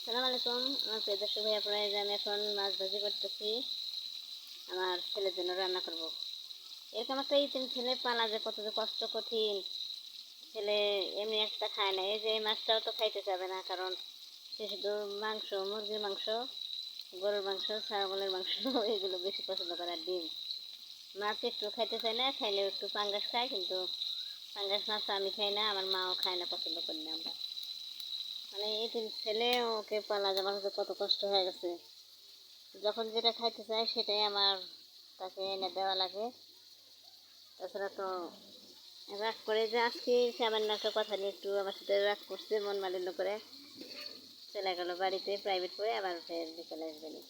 সালাম আলাইকুম। আমার প্রিয় দর্শক ভাই, আপনারা যে আমি এখন মাছ ভাজি করতেছি, আমার ছেলের জন্য রান্না করব। এরকম একটা ইতিম ছেলে পালা যে কত যে কষ্ট, কঠিন। ছেলে এমনি একটা খায় না, এই যে এই মাছটাও তো খাইতে যাবে না, কারণ সে শুধু মাংস, মুরগির মাংস, গরুর মাংস, ছাগলের মাংস এগুলো বেশি পছন্দ করে, আর ডিম। মাছ একটু খাইতে চায় না, খাইলেও একটু পাঙ্গাস খায়, কিন্তু পাঙ্গাস মাছ আমি খাই না, আমার মাও খায় না, পছন্দ করি না আমরা। মানে এই ছেলে, ওকে পালা আমার কাছে কত কষ্ট হয়ে গেছে। যখন যেটা খাইতে চাই সেটাই আমার তাকে এনে দেওয়া লাগে। তাছাড়া তো রাগ করে যে আজকে সামান্য একটা কথা নিয়ে একটু আমার সাথে রাগ করছে, মন মালিন্য করে চলে গেল বাড়িতে, প্রাইভেট করে, আবার ফের বিকেলে আসবেনি।